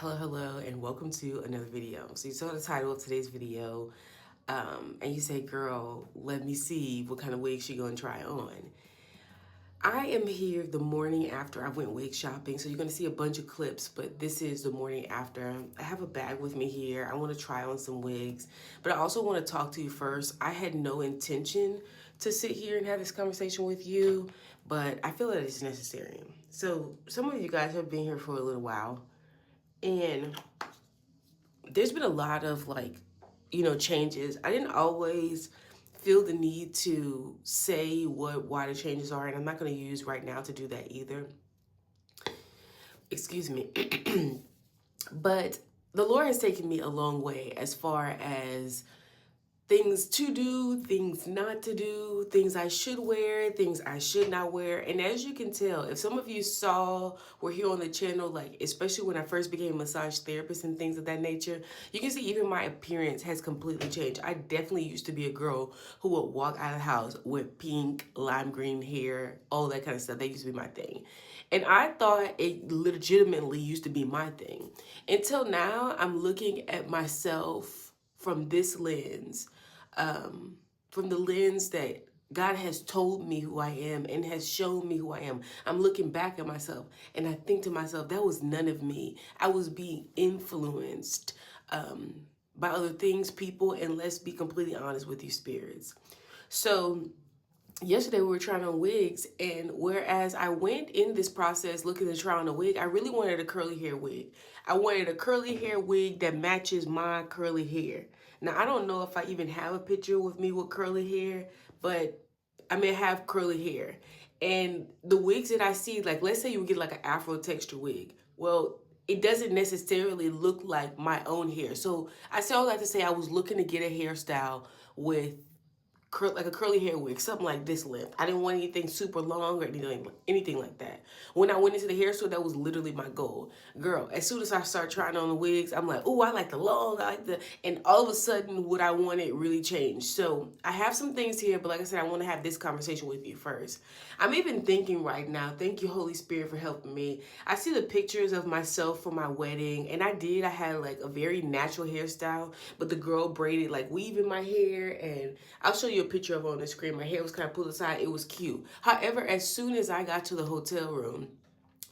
Hello, and welcome to another video. So you saw the title of today's video, and you say, girl, let me see what kind of wig she gonna try on. I am here the morning after I went wig shopping, so you're gonna see a bunch of clips, but this is the morning after. I have a bag with me here. I wanna try on some wigs, but I also wanna talk to you first. I had no intention to sit here and have this conversation with you, but I feel that it's necessary. So some of you guys have been here for a little while, and there's been a lot of changes. I didn't always feel the need to say why the changes are, and I'm not going to use right now to do that either. Excuse me. But the Lord has taken me a long way as far as things to do, things not to do, things I should wear, things I should not wear. And as you can tell, if some of you were here on the channel, like especially when I first became a massage therapist and things of that nature, you can see even my appearance has completely changed. I definitely used to be a girl who would walk out of the house with pink, lime green hair, all that kind of stuff. That used to be my thing. And I thought it legitimately used to be my thing. Until now, I'm looking at myself from this lens, from the lens that God has told me who I am and has shown me who I am. I'm looking back at myself and I think to myself, that was none of me. I was being influenced by other things, people, and let's be completely honest with you, spirits. So yesterday we were trying on wigs, and whereas I went in this process looking to try on a wig, I really wanted a curly hair wig. I wanted a curly hair wig that matches my curly hair. Now, I don't know if I even have a picture with me with curly hair, but I may have curly hair. And the wigs that I see, like let's say you would get like an Afro texture wig. Well, it doesn't necessarily look like my own hair. So I say all that to say I was looking to get a hairstyle with like a curly hair wig, something like this length. I didn't want anything super long or anything like that. When I went into the hair store, that was literally my goal. Girl, as soon as I start trying on the wigs, I'm like, oh, I like the long, I like the, and all of a sudden what I wanted really changed. So I have some things here, but like I said, I want to have this conversation with you first. I'm even thinking right now, thank you, Holy Spirit, for helping me. I see the pictures of myself for my wedding, and I had like a very natural hairstyle, but the girl braided like weave in my hair, and I'll show you a picture of it on the screen. My hair was kind of pulled aside. It was cute. However, as soon as I got to the hotel room,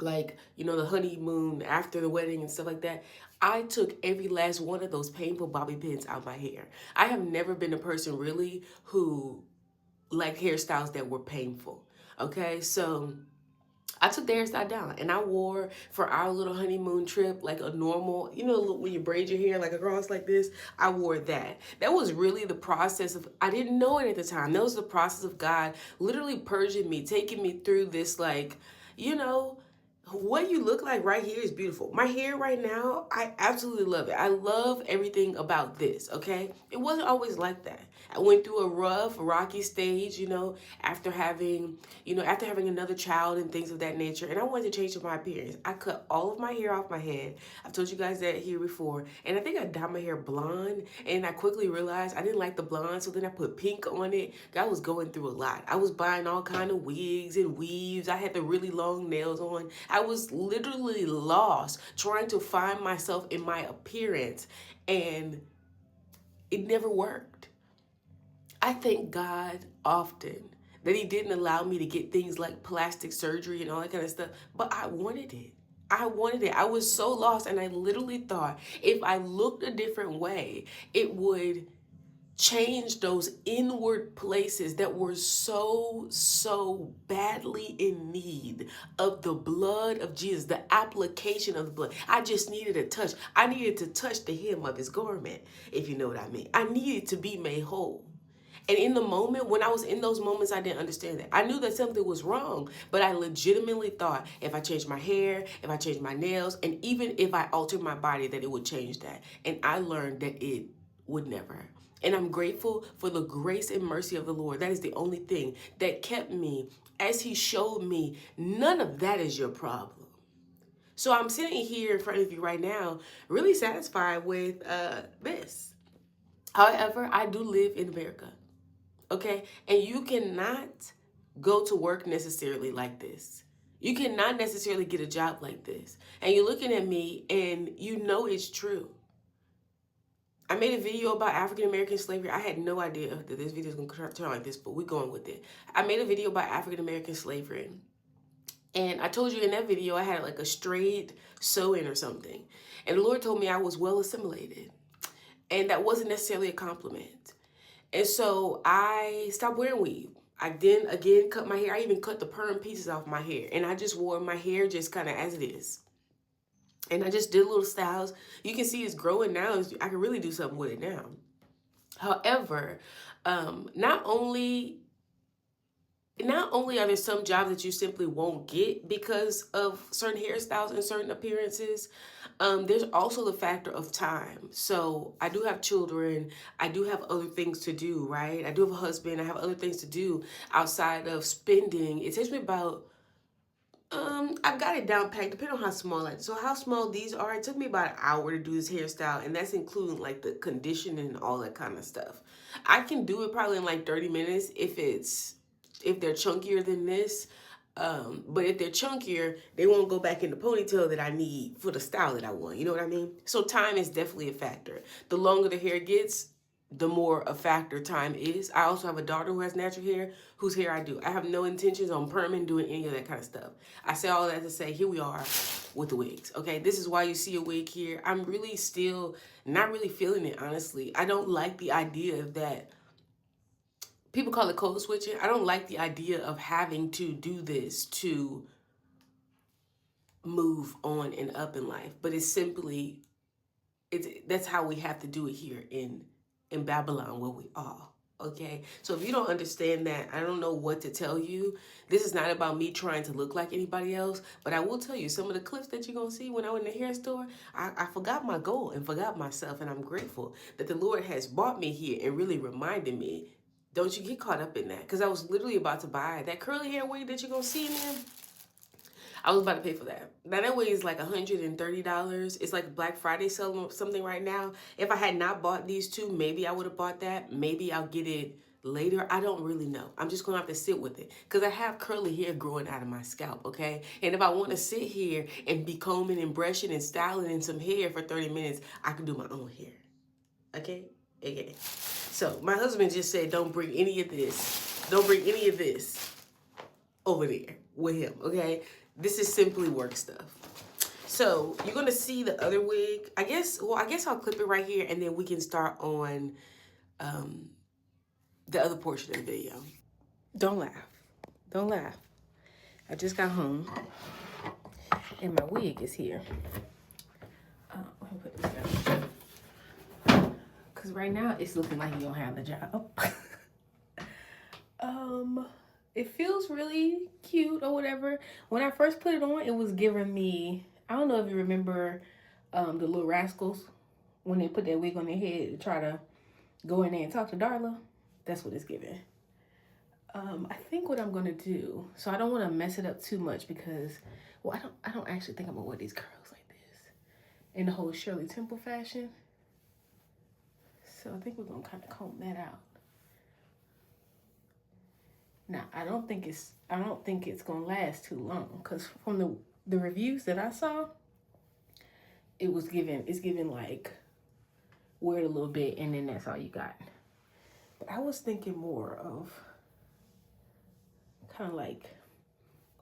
like, you know, the honeymoon after the wedding and stuff like that, I took every last one of those painful bobby pins out of my hair. I have never been a person really who liked hairstyles that were painful. Okay, so I took the hairstyle down and I wore for our little honeymoon trip like a normal, you know, when you braid your hair like across like this, I wore that. That was really the process of, I didn't know it at the time. That was the process of God literally purging me, taking me through this like, you know, what you look like right here is beautiful. My hair right now, I absolutely love it. I love everything about this, okay? It wasn't always like that. I went through a rough, rocky stage, you know, after having another child and things of that nature, and I wanted to change my appearance. I cut all of my hair off my head. I've told you guys that here before, and I think I dyed my hair blonde, and I quickly realized I didn't like the blonde, so then I put pink on it. God was going through a lot. I was buying all kind of wigs and weaves. I had the really long nails on. I was literally lost trying to find myself in my appearance, and it never worked. I thank God often that he didn't allow me to get things like plastic surgery and all that kind of stuff, but I wanted it. I wanted it. I was so lost, and I literally thought if I looked a different way, it would change those inward places that were so badly in need of the blood of Jesus, the application of the blood. I just needed a touch. I needed to touch the hem of his garment, if you know what I mean. I needed to be made whole. And in the moment, when I was in those moments, I didn't understand that. I knew that something was wrong, but I legitimately thought if I changed my hair, if I changed my nails, and even if I altered my body, that it would change that. And I learned that it would never. And I'm grateful for the grace and mercy of the Lord. That is the only thing that kept me, as he showed me, none of that is your problem. So I'm sitting here in front of you right now, really satisfied with this. However, I do live in America. Okay, and you cannot go to work necessarily like this. You cannot necessarily get a job like this. And you're looking at me and you know it's true. I made a video about African-American slavery. I had no idea that this video is going to turn like this, but we're going with it. I made a video about African-American slavery. And I told you in that video I had like a straight sew-in or something. And the Lord told me I was well assimilated. And that wasn't necessarily a compliment. And so I stopped wearing weave. I then again cut my hair. I even cut the perm pieces off my hair. And I just wore my hair just kind of as it is. And I just did little styles. You can see it's growing now. I can really do something with it now. However, not only are there some jobs that you simply won't get because of certain hairstyles and certain appearances, there's also the factor of time. So I do have children. I do have other things to do, right? I do have a husband. I have other things to do outside of spending. It takes me about, I've got it down packed, depending on how small I, so how small these are, it took me about an hour to do this hairstyle, and that's including like the conditioning and all that kind of stuff. I can do it probably in like 30 minutes if they're chunkier than this. But if they're chunkier, they won't go back in the ponytail that I need for the style that I want. You know what I mean? So time is definitely a factor. The longer the hair gets, the more a factor time is. I also have a daughter who has natural hair, whose hair I do. I have no intentions on perming, doing any of that kind of stuff. I say all that to say, here we are with the wigs, okay? This is why you see a wig here. I'm really still not really feeling it, honestly. I don't like the idea that people call it code switching. I don't like the idea of having to do this to move on and up in life. But it's simply, that's how we have to do it here in Babylon where we are. Okay, so if you don't understand that, I don't know what to tell you. This is not about me trying to look like anybody else, but I will tell you some of the clips that you're going to see when I went in the hair store, I forgot my goal and forgot myself, and I'm grateful that the Lord has brought me here and really reminded me, don't you get caught up in that, because I was literally about to buy that curly hair wig that you're going to see, man. I was about to pay for that. Now that wig is like $130. It's like Black Friday selling something right now. If I had not bought these two, maybe I would have bought that. Maybe I'll get it later. I don't really know. I'm just gonna have to sit with it because I have curly hair growing out of my scalp, okay? And if I want to sit here and be combing and brushing and styling in some hair for 30 minutes, I can do my own hair, okay? Okay. So my husband just said, don't bring any of this. Don't bring any of this over there with him, okay? This is simply work stuff. So you're gonna see the other wig. I guess I'll clip it right here and then we can start on the other portion of the video. Don't laugh. Don't laugh. I just got home and my wig is here. Let me put this down. Cause right now it's looking like you don't have the job. It feels really cute or whatever. When I first put it on, it was giving me, I don't know if you remember the Little Rascals, when they put that wig on their head to try to go in there and talk to Darla. That's what it's giving. I think what I'm gonna do, so I don't want to mess it up too much because, well, I don't actually think I'm gonna wear these curls like this in the whole Shirley Temple fashion. So I think we're gonna kind of comb that out. Now, I don't think it's gonna last too long, because from the reviews that I saw, it's giving like wear it a little bit and then that's all you got. But I was thinking more of kind of like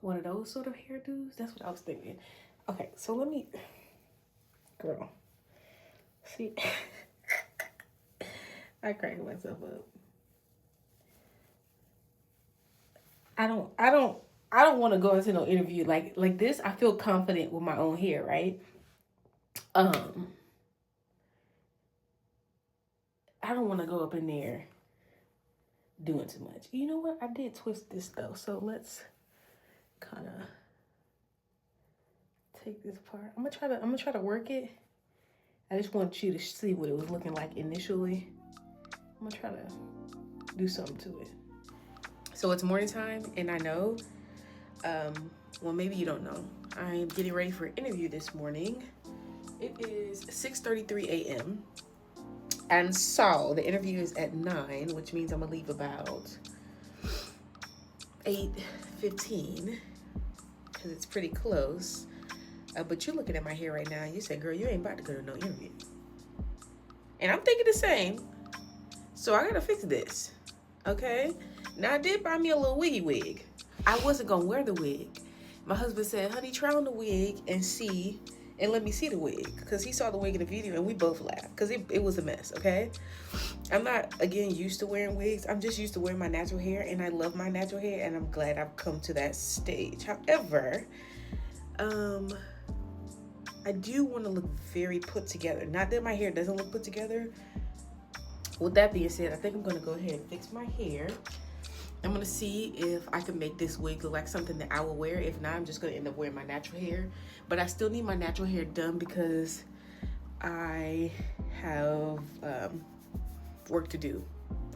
one of those sort of hairdos. That's what I was thinking. Okay, so let me, girl, see, I cracked myself up. I don't want to go into no interview like this. I feel confident with my own hair, right? I don't want to go up in there doing too much. You know what? I did twist this though, so let's kind of take this part. I'm gonna try to work it. I just want you to see what it was looking like initially. I'm gonna try to do something to it. So it's morning time, and I know, well, maybe you don't know. I am getting ready for an interview this morning. It is 6:33 a.m. And so the interview is at 9, which means I'm gonna leave about 8:15. because it's pretty close. But you're looking at my hair right now and you said, girl, you ain't about to go to no interview. And I'm thinking the same. So I gotta fix this, okay? Now I did buy me a little wiggy wig. I wasn't gonna wear the wig. My husband said, honey, try on the wig and see, and let me see the wig. Because he saw the wig in the video and we both laughed because it was a mess, okay? I'm not, again, used to wearing wigs. I'm just used to wearing my natural hair, and I love my natural hair, and I'm glad I've come to that stage. However, I do want to look very put together. Not that my hair doesn't look put together. With that being said, I think I'm going to go ahead and fix my hair. I'm going to see if I can make this wig look like something that I will wear. If not, I'm just going to end up wearing my natural hair. But I still need my natural hair done because I have work to do.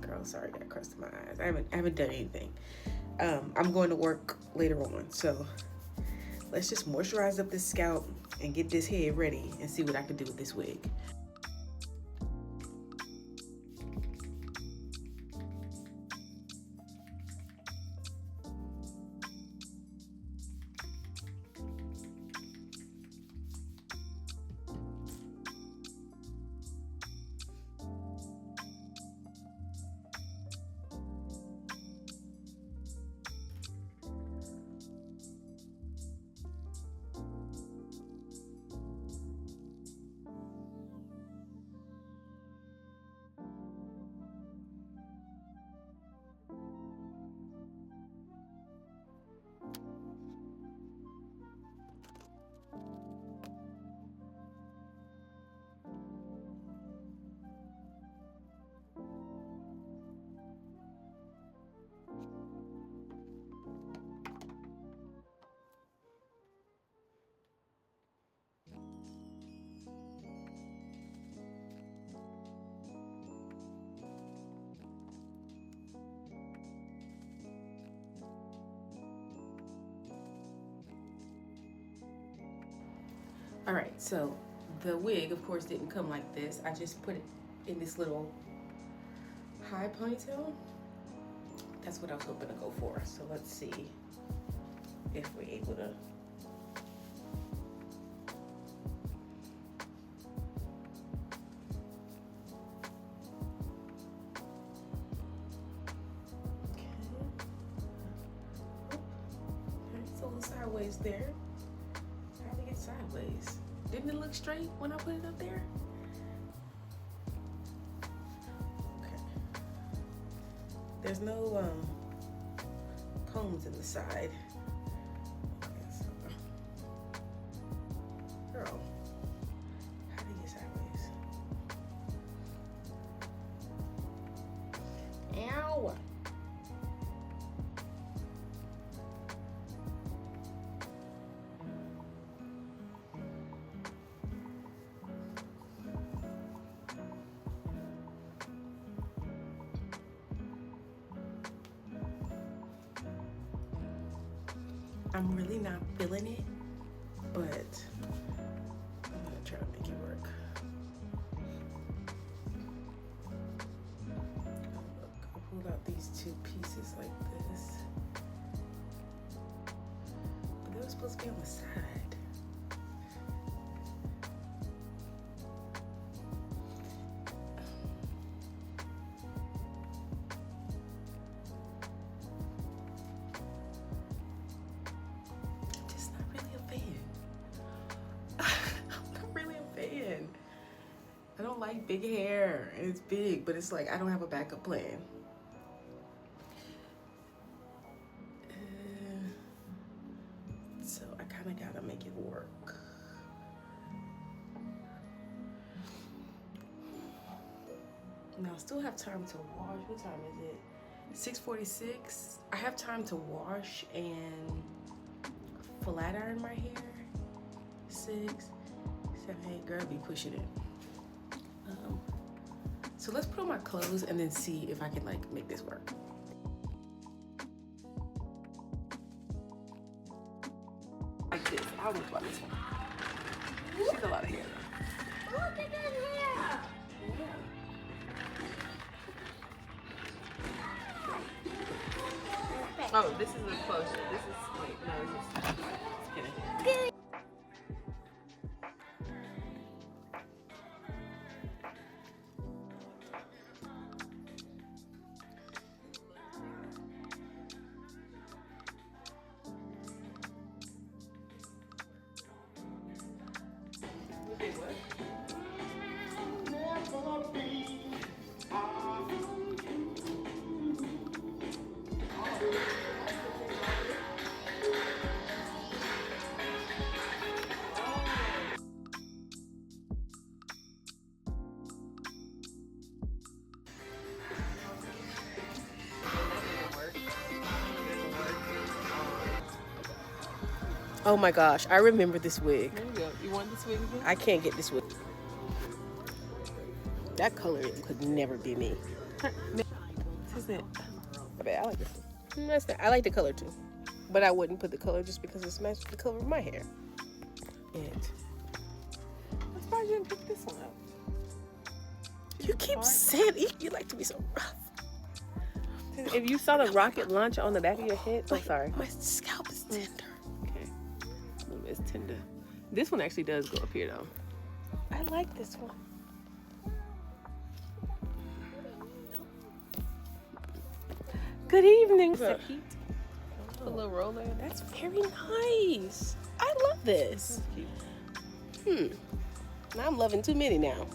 Girl, sorry, that crusted my eyes. I haven't done anything. I'm going to work later on. So let's just moisturize up this scalp and get this head ready and see what I can do with this wig. All right, so the wig, of course, didn't come like this. I just put it in this little high ponytail. That's what I was hoping to go for. So let's see if we're able to. Okay. It's a little sideways there. How did it get sideways? Didn't it look straight when I put it up there? Okay. There's no combs in the side. Okay, so girl, how did it get sideways? Ow! I'm really not feeling it, but I'm gonna try to make it work. I'll pull out these two pieces like this. But they were supposed to be on the side. I don't like big hair, and it's big, but it's like I don't have a backup plan. So I kind of gotta make it work. Now I still have time to wash. What time is it? 6:46. I have time to wash and flat iron my hair. 6, 7, 8. Girl, be pushing it. So let's put on my clothes and then see if I can like make this work. Like this. I'll look about this one. She's a lot of hair. Look at that hair! Oh, this is a closure. This is, wait, no, this is. Oh my gosh, I remember this wig. There you go. You want this wig again? I can't get this wig. That color could never be me. This is it. I bet I like this one. That's not, I like the color too. But I wouldn't put the color just because it's matched the color of my hair. I'm surprised you didn't pick this one up. You keep saying you like to be so rough. If you saw the rocket launcher on the back of your head, oh, sorry. My scalp is tender. Okay. It's tender. This one actually does go up here though. I like this one. Good evening, Sir Pete. A little roller. That's very nice. I love this. Now I'm loving too many now.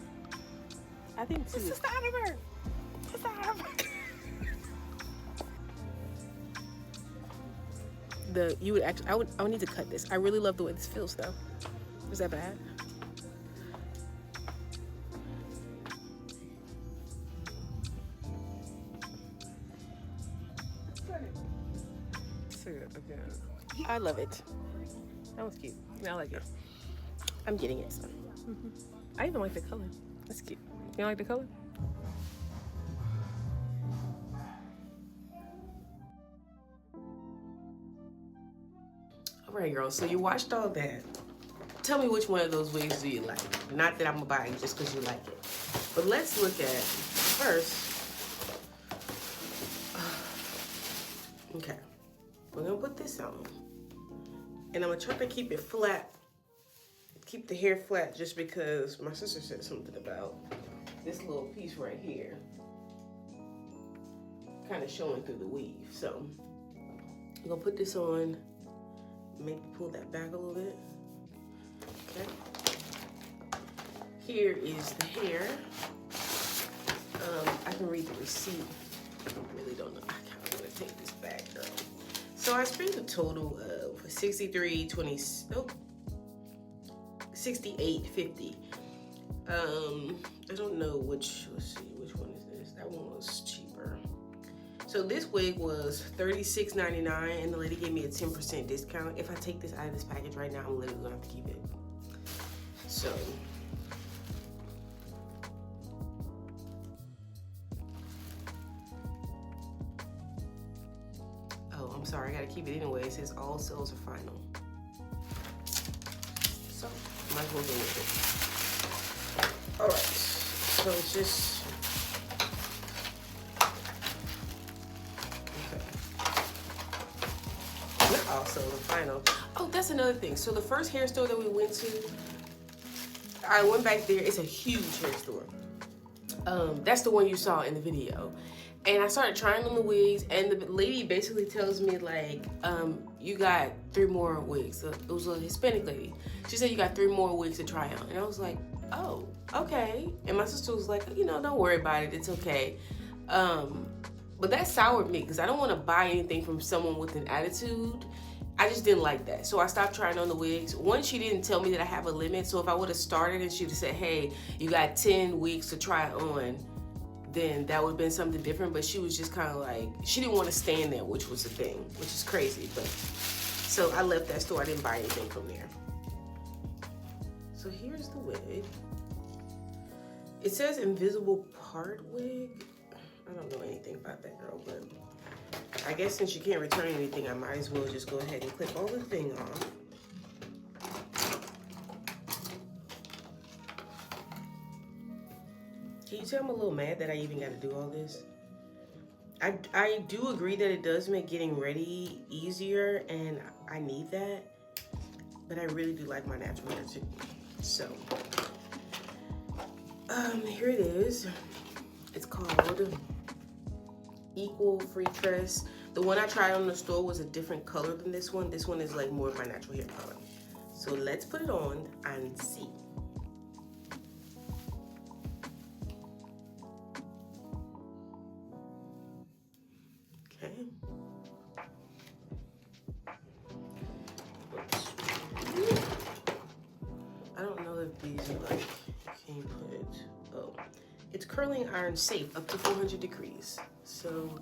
I think two. This is the Outerberg. It's the Outerberg. You would actually, I would need to cut this. I really love the way this feels though. Is that bad? Okay. I love it. That was cute. Yeah, I like it. I'm getting it. So. I even like the color. That's cute. You don't like the color? All right, girls. So you watched all that. Tell me which one of those wigs do you like? Not that I'm gonna buy it just because you like it. But let's look at first. Okay. We're gonna put this on. And I'm gonna try to keep it flat. Keep the hair flat just because my sister said something about this little piece right here kind of showing through the weave. So I'm gonna put this on, maybe pull that back a little bit. Okay. Here is the hair. I can read the receipt. I really don't know. I kind of want to take this back, girl. So I spent a total of $68.50. I don't know which. Let's see, which one is this? That one was cheaper. So this wig was $36.99, and the lady gave me a 10% discount. If I take this out of this package right now, I'm literally gonna have to keep it. So. Oh, I'm sorry, I gotta keep it anyway. It says all sales are final. So, might as well go with it. All right, so it's just, okay. Not all sales are final. Oh, that's another thing. So the first hair store that we went to, I went back there. It's a huge hair store. That's the one you saw in the video. And I started trying on the wigs, and the lady basically tells me, like, you got 3 more wigs. So it was a Hispanic lady. She said you got 3 more wigs to try on. And I was like, oh, okay. And my sister was like, you know, don't worry about it. It's okay. But that soured me because I don't want to buy anything from someone with an attitude. I just didn't like that. So I stopped trying on the wigs. One, she didn't tell me that I have a limit. So if I would have started and she'd have said, hey, you got 10 wigs to try on, then that would have been something different. But she was just kind of like, she didn't want to stand there, which was the thing, which is crazy. But so I left that store. I didn't buy anything from there. So here's the wig. It says invisible part wig. I don't know anything about that, girl, but I guess since you can't return anything, I might as well just go ahead and clip all the thing off. Can you tell I'm a little mad that I even got to do all this? I do agree that it does make getting ready easier, and I need that, but I really do like my natural hair too. So, here it is. It's called Equal Free Tress. The one I tried on in the store was a different color than this one. This one is like more of my natural hair color. So let's put it on and see. Okay. I don't know if these are like, you can put, oh. It's curling iron safe up to 400 degrees. So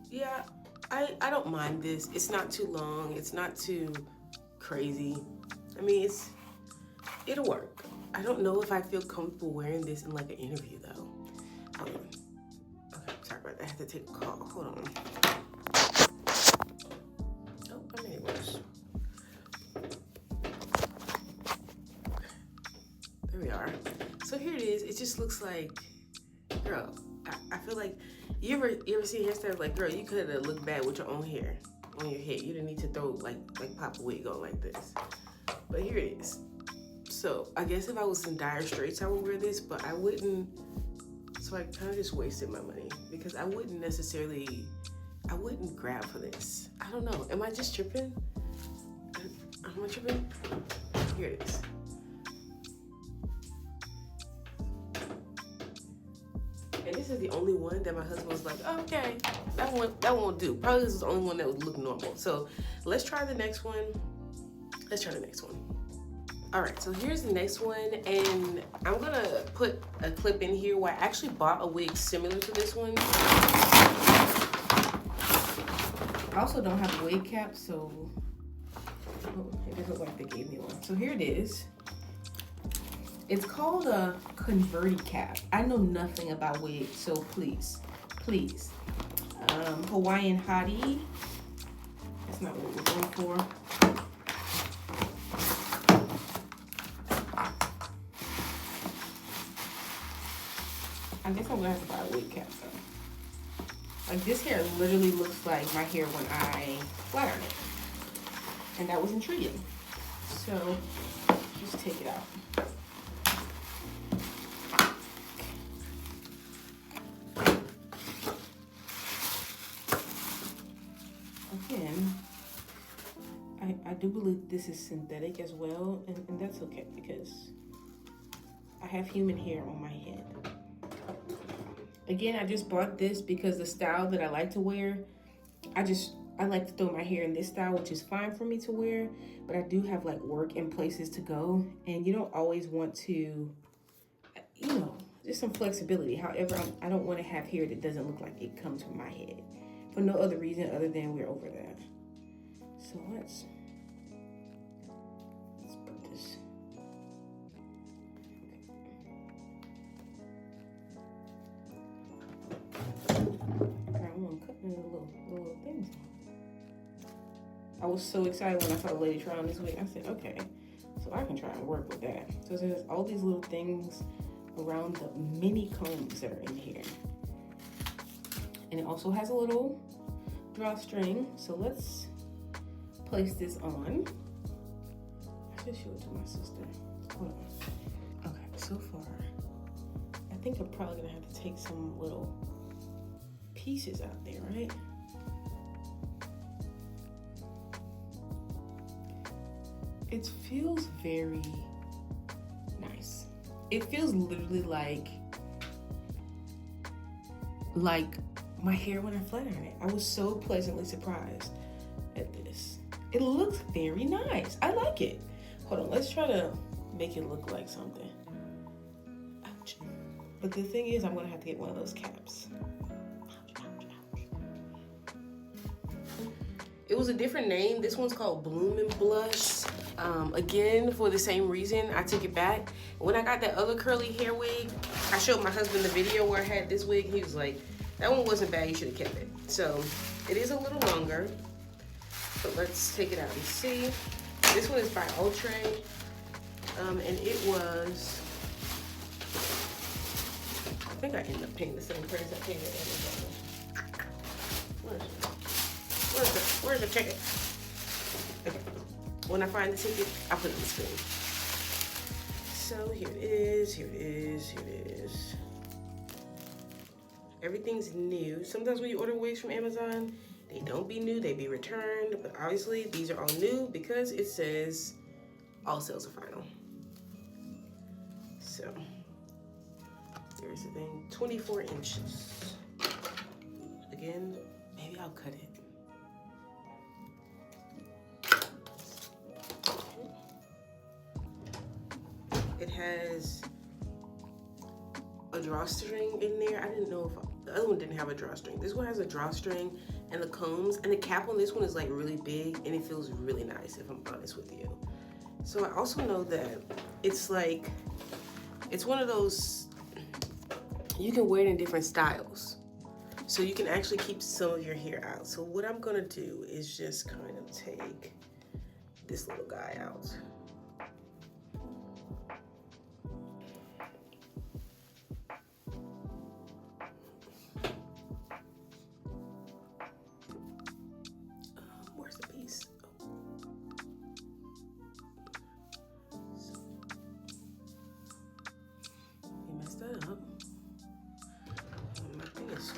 yeah, I don't mind this. It's not too long. It's not too crazy. I mean, it'll work. I don't know if I feel comfortable wearing this in like an interview though. Hold on. Okay, sorry about that. I have to take a call. Hold on. Oh, I made it worse. There we are. So here it is. It just looks like, girl, I feel like, you ever see hairstyles like, girl, you could have looked bad with your own hair on your head. You didn't need to throw like pop a wig on like this. But here it is. So I guess if I was in dire straits, I would wear this, but I wouldn't. So I kind of just wasted my money because I wouldn't grab for this. I don't know. Am I just tripping? Am I tripping? Here it is. And this is the only one that my husband was like, okay, that won't do. Probably this is the only one that would look normal. So let's try the next one. All right, so here's the next one, and I'm gonna put a clip in here where I actually bought a wig similar to this one. I also don't have a wig cap, so it doesn't look like they gave me one. So here it is. It's called a converti cap. I know nothing about wigs, so please. Hawaiian hottie. That's not what we're going for. I guess I'm gonna have to buy a wig cap though. Like this hair literally looks like my hair when I flat iron it. And that was intriguing. So just take it out. Again, I do believe this is synthetic as well, and that's okay because I have human hair on my head. Again, I just bought this because the style that I like to wear, I like to throw my hair in this style, which is fine for me to wear, but I do have like work and places to go, and you don't always want to, you know, just some flexibility. However, I don't want to have hair that doesn't look like it comes from my head for no other reason other than we're over that. So let's put this. I'm cutting the little things. I was so excited when I saw the lady try on this wig. I said, okay, so I can try and work with that. So there's all these little things around the mini combs that are in here. And it also has a little drawstring. So let's place this on. I should show it to my sister. Hold on. Okay, so far, I think I'm probably gonna have to take some little pieces out there, right? It feels very nice. It feels literally like my hair when I flat iron it. I was so pleasantly surprised at this. It looks very nice. I like it. Hold on, let's try to make it look like something. Ouch. But the thing is, I'm gonna have to get one of those caps. It was a different name. This one's called Bloom and Blush. Again, for the same reason, I took it back. When I got that other curly hair wig, I showed my husband the video where I had this wig. He was like, that one wasn't bad, you should have kept it. So it is a little longer, but let's take it out and see. This one is by Ultra, and it was, I think I ended up paying the same price I paid at Amazon. Where's the ticket? Okay. When I find the ticket, I'll put it on the screen. So here it is, here it is, here it is. Everything's new. Sometimes when you order wigs from Amazon, they don't be new, they be returned. But obviously these are all new because it says all sales are final. So here's the thing, 24 inches. Again, maybe I'll cut it. It has a drawstring in there. I didn't know if the other one didn't have a drawstring. This one has a drawstring, and the combs, and the cap on this one is like really big and it feels really nice, if I'm honest with you. So I also know that it's like, it's one of those, you can wear it in different styles. So you can actually keep some of your hair out. So what I'm gonna do is just kind of take this little guy out. Where's the piece? You messed that up. My thing is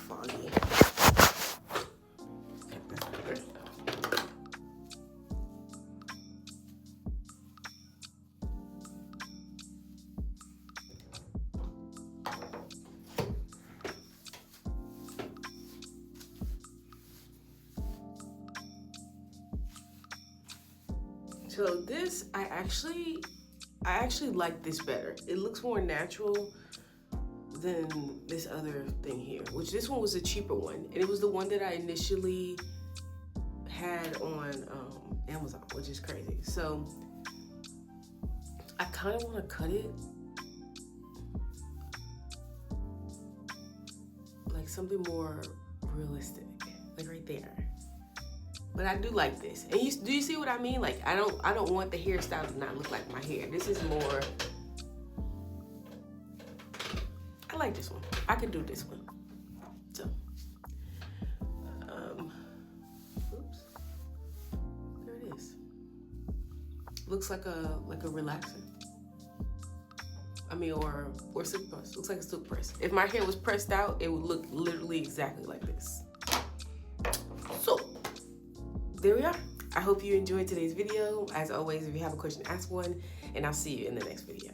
foggy. Okay, that's better. So this, I actually like this better. It looks more natural than this other thing here, which this one was a cheaper one. And it was the one that I initially had on Amazon, which is crazy. So I kind of want to cut it like something more realistic, like right there. But I do like this. And do you see what I mean? Like, I don't want the hairstyle to not look like my hair. This is more, I like this one. I could do this one. So, oops. There it is. Looks like a relaxer. I mean, or silk press. Looks like a silk press. If my hair was pressed out, it would look literally exactly like this. So, there we are. I hope you enjoyed today's video. As always, if you have a question, ask one, and I'll see you in the next video.